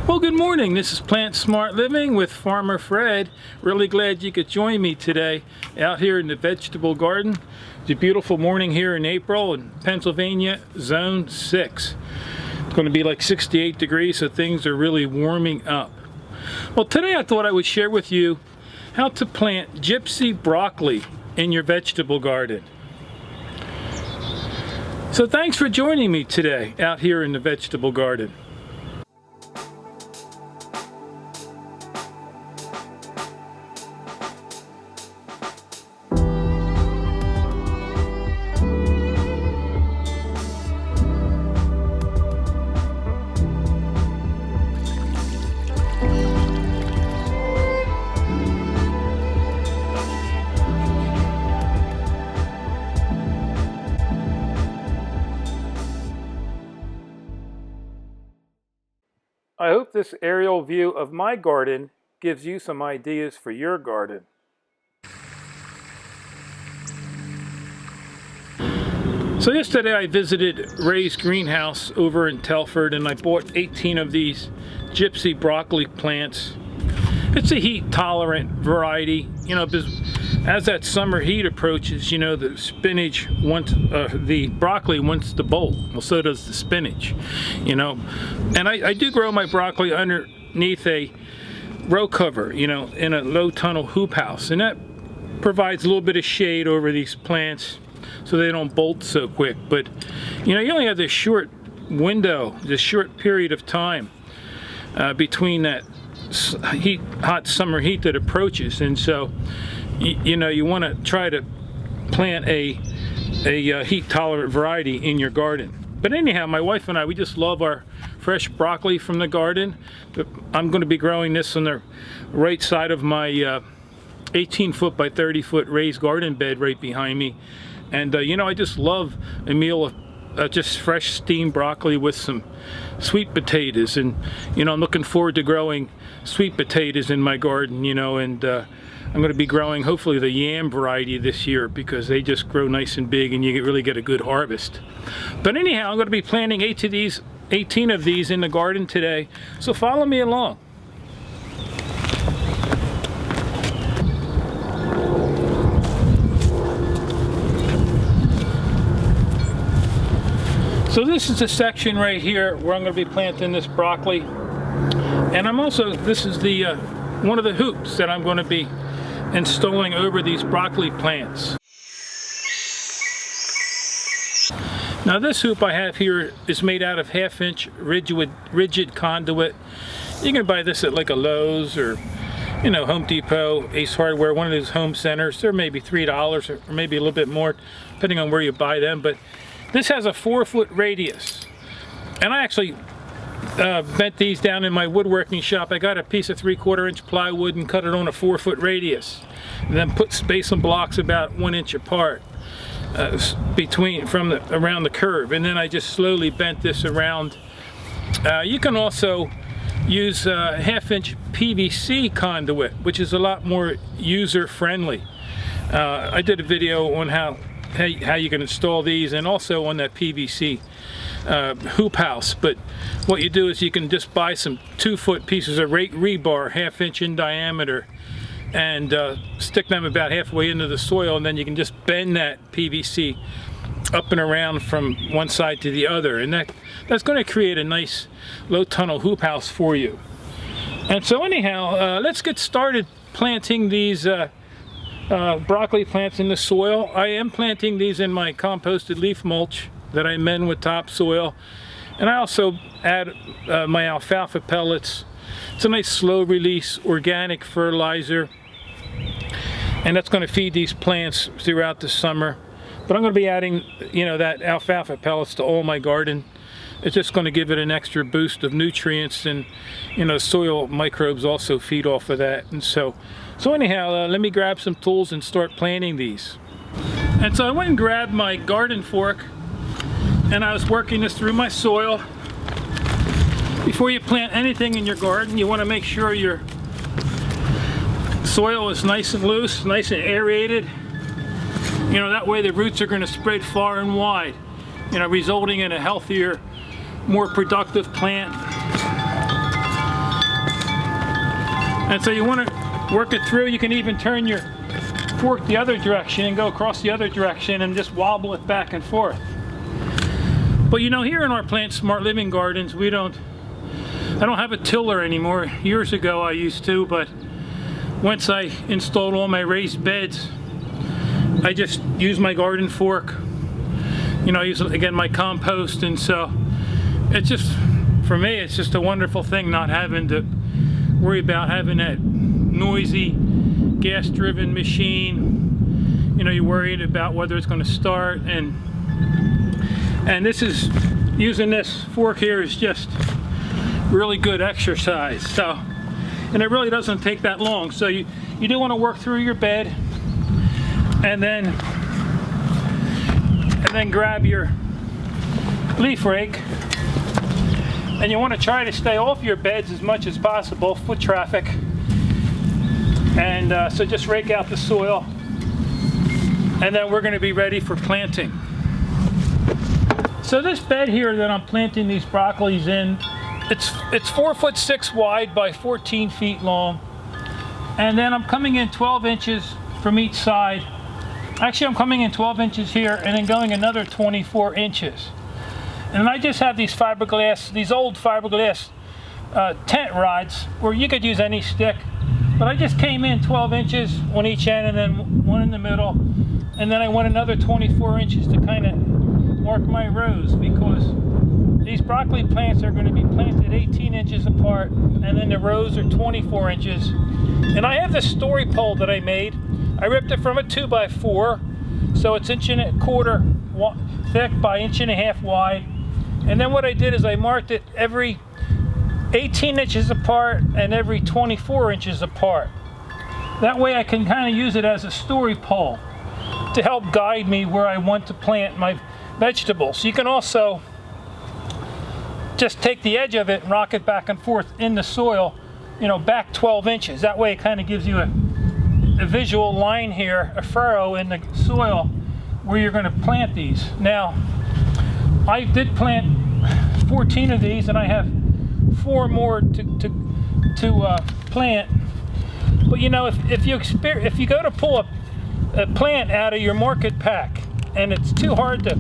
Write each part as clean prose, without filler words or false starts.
Well, good morning. This is Plant Smart Living with Farmer Fred. Really glad you could join me today out here in the vegetable garden. It's a beautiful morning here in April in Pennsylvania, Zone 6. It's going to be like 68 degrees, so things are really warming up. Well, today I thought I would share with you how to plant Gypsy broccoli in your vegetable garden. So thanks for joining me today out here in the vegetable garden. I hope this aerial view of my garden gives you some ideas for your garden. So yesterday I visited Ray's greenhouse over in Telford and I bought 18 of these Gypsy broccoli plants. It's a heat tolerant variety, you know, because as that summer heat approaches, you know, the spinach wants, the broccoli wants to bolt. Well, so does the spinach, you know. And I do grow my broccoli underneath a row cover, you know, in a low tunnel hoop house. And that provides a little bit of shade over these plants so they don't bolt so quick. But, you know, you only have this short window, this short period of time between that hot summer heat that approaches. And so, you know, you want to try to plant a heat tolerant variety in your garden. But anyhow, my wife and I, we just love our fresh broccoli from the garden. I'm going to be growing this on the right side of my 18 foot by 30 foot raised garden bed right behind me. And you know, I just love a meal of just fresh steamed broccoli with some sweet potatoes. And you know, I'm looking forward to growing sweet potatoes in my garden, you know, and I'm going to be growing hopefully the yam variety this year because they just grow nice and big and you really get a good harvest. But anyhow, I'm going to be planting 18 of these in the garden today, so follow me along. So this is the section right here where I'm going to be planting this broccoli. And I'm also, this is the one of the hoops that I'm going to be installing over these broccoli plants. Now this hoop I have here is made out of 1/2-inch rigid conduit. You can buy this at like a Lowe's or, you know, Home Depot, Ace Hardware, one of those home centers. They're maybe $3 or maybe a little bit more depending on where you buy them. But this has a 4-foot radius. And I actually bent these down in my woodworking shop. I got a piece of 3/4-inch plywood and cut it on a 4-foot radius, and then put space and blocks about 1 inch apart around the curve, and then I just slowly bent this around. You can also use 1/2-inch PVC conduit, which is a lot more user-friendly. I did a video on how you can install these, and also on that PVC hoop house. But what you do is you can just buy some 2-foot pieces of rebar, 1/2-inch in diameter, and stick them about halfway into the soil, and then you can just bend that PVC up and around from one side to the other, and that's going to create a nice low tunnel hoop house for you. And so anyhow, let's get started planting these broccoli plants in the soil. I am planting these in my composted leaf mulch that I mend with topsoil, and I also add my alfalfa pellets. It's a nice slow release organic fertilizer, and that's going to feed these plants throughout the summer. But I'm going to be adding, you know, that alfalfa pellets to all my garden. It's just going to give it an extra boost of nutrients, and you know, soil microbes also feed off of that. And so anyhow, let me grab some tools and start planting these. And so I went and grabbed my garden fork, and I was working this through my soil. Before you plant anything in your garden, you want to make sure your soil is nice and loose, nice and aerated. You know, that way the roots are going to spread far and wide, you know, resulting in a healthier, more productive plant. And so you want to work it through. You can even turn your fork the other direction and go across the other direction and just wobble it back and forth. But you know, here in our Plant Smart Living gardens, I don't have a tiller anymore. Years ago I used to, but once I installed all my raised beds, I just use my garden fork. You know, I use, again, my compost, and so it's just, for me, it's just a wonderful thing not having to worry about having that noisy gas-driven machine. You know, you're worried about whether it's going to start, and this is, using this fork here is just really good exercise. So, and it really doesn't take that long. So you do want to work through your bed, and then grab your leaf rake, and you want to try to stay off your beds as much as possible, foot traffic, and so just rake out the soil, and then we're going to be ready for planting. So this bed here that I'm planting these broccolis in, it's 4'6" wide by 14 feet long, and then I'm coming in 12 inches from each side. Actually, I'm coming in 12 inches here and then going another 24 inches. And I just have these fiberglass, these old fiberglass tent rods, where you could use any stick, but I just came in 12 inches on each end and then one in the middle, and then I went another 24 inches to kind of mark my rows, because these broccoli plants are going to be planted 18 inches apart, and then the rows are 24 inches. And I have this story pole that I made. I ripped it from a 2x4, so it's 1.25 inches thick by 1.5 inches wide. And then what I did is I marked it every 18 inches apart and every 24 inches apart. That way I can kind of use it as a story pole to help guide me where I want to plant my vegetables. You can also just take the edge of it and rock it back and forth in the soil, you know, back 12 inches. That way it kind of gives you a visual line here, a furrow in the soil where you're going to plant these. Now, I did plant 14 of these, and I have 4 more to plant. But you know, if you go to pull a plant out of your market pack and it's too hard to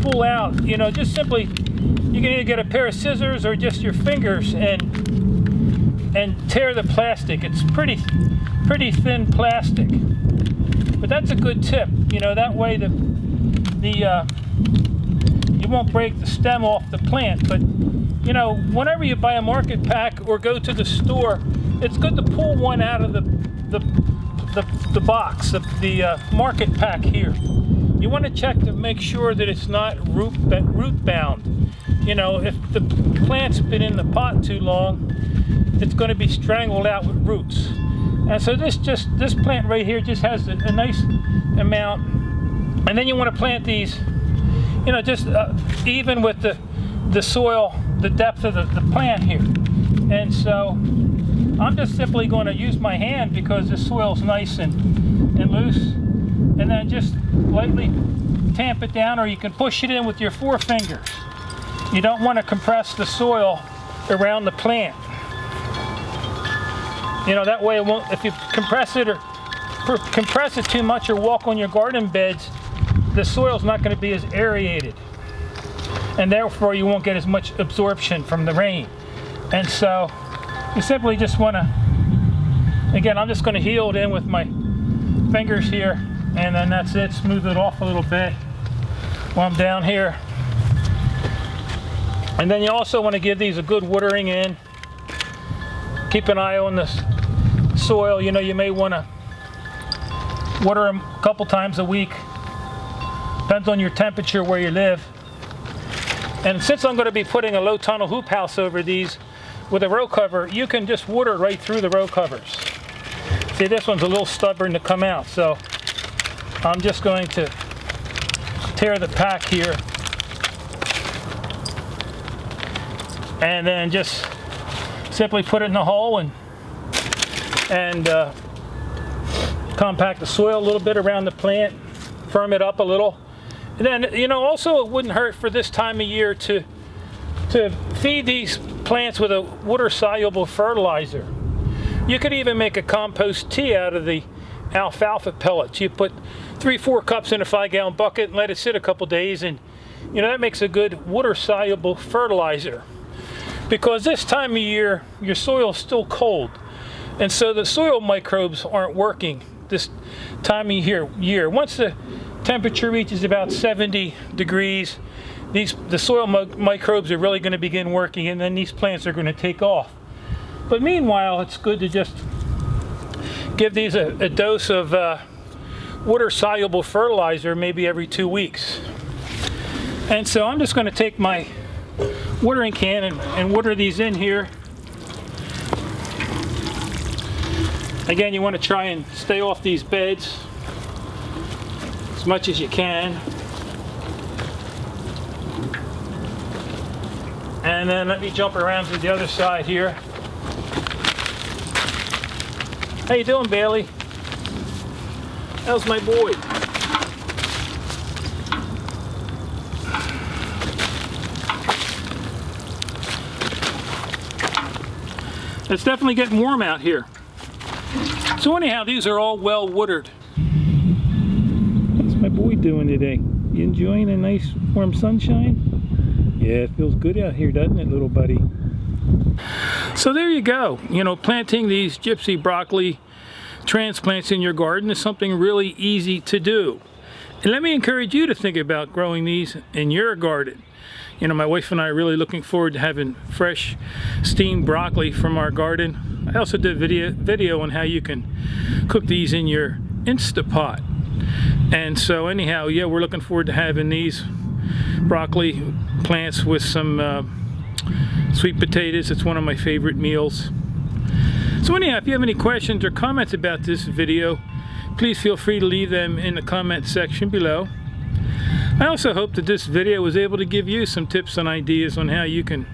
pull out, you know, just simply, you can either get a pair of scissors or just your fingers and tear the plastic. It's pretty thin plastic, but that's a good tip. You know, that way you won't break the stem off the plant. But you know, whenever you buy a market pack or go to the store, it's good to pull one out of the box, the market pack here. You want to check to make sure that it's not root bound. You know, if the plant's been in the pot too long, it's going to be strangled out with roots. And so this plant right here just has a nice amount. And then you want to plant these, you know, just even with the soil, the depth of the plant here. And so I'm just simply going to use my hand because the soil's nice and loose. And then just lightly tamp it down, or you can push it in with your 4 fingers. You don't want to compress the soil around the plant. You know, that way it won't, if you compress it too much or walk on your garden beds, the soil's not going to be as aerated, and therefore you won't get as much absorption from the rain. And so you simply just want to, again, I'm just going to heel it in with my fingers here, and then that's it. Smooth it off a little bit while I'm down here. And then you also want to give these a good watering in. Keep an eye on the soil. You know, you may want to water them a couple times a week. Depends on your temperature where you live. And since I'm going to be putting a low tunnel hoop house over these with a row cover, you can just water right through the row covers. See, this one's a little stubborn to come out, so I'm just going to tear the pack here and then just simply put it in the hole and compact the soil a little bit around the plant, firm it up a little. And then, you know, also it wouldn't hurt for this time of year to feed these plants with a water-soluble fertilizer. You could even make a compost tea out of the alfalfa pellets. You put 3-4 cups in a 5-gallon bucket and let it sit a couple days, and that makes a good water-soluble fertilizer. Because this time of year, your soil's still cold, and so the soil microbes aren't working this time of year. Once the temperature reaches about 70 degrees, the soil microbes are really going to begin working, and then these plants are going to take off. But meanwhile, it's good to just give these a dose of water-soluble fertilizer maybe every 2 weeks. And so I'm just going to take my watering can and water these in here. Again, you want to try and stay off these beds as much as you can. And then let me jump around to the other side here. How you doing, Bailey? How's my boy? It's definitely getting warm out here. So anyhow, these are all well watered. How's my boy doing today? You enjoying a nice warm sunshine? Yeah, it feels good out here, doesn't it, little buddy? So there you go. Planting these gypsy broccoli transplants in your garden is something really easy to do. And let me encourage you to think about growing these in your garden. My wife and I are really looking forward to having fresh steamed broccoli from our garden. I also did a video on how you can cook these in your Instapot. And so anyhow, yeah, we're looking forward to having these broccoli plants with some sweet potatoes. It's one of my favorite meals. So anyhow, if you have any questions or comments about this video, please feel free to leave them in the comment section below. I also hope that this video was able to give you some tips and ideas on how you can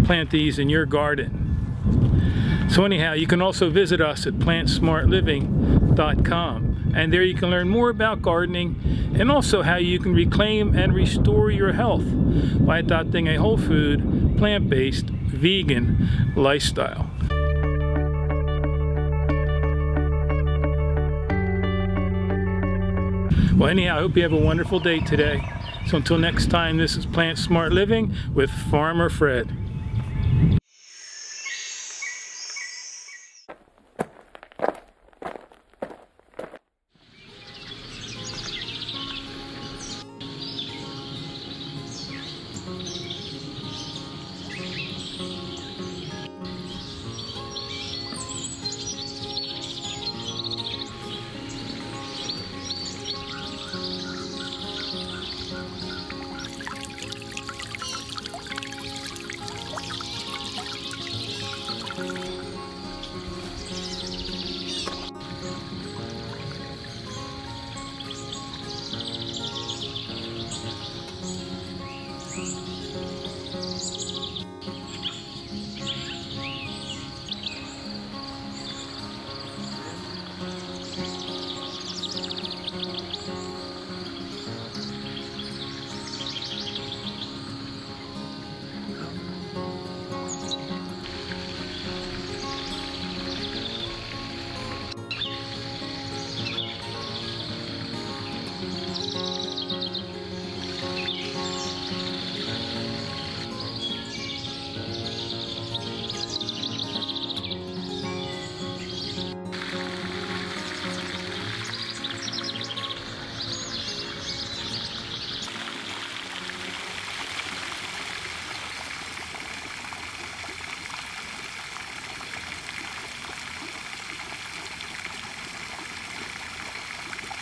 plant these in your garden. So anyhow, you can also visit us at PlantSmartLiving.com, and there you can learn more about gardening and also how you can reclaim and restore your health by adopting a whole food, plant-based, vegan lifestyle. Well, anyhow, I hope you have a wonderful day today. So until next time, this is Plant Smart Living with Farmer Fred.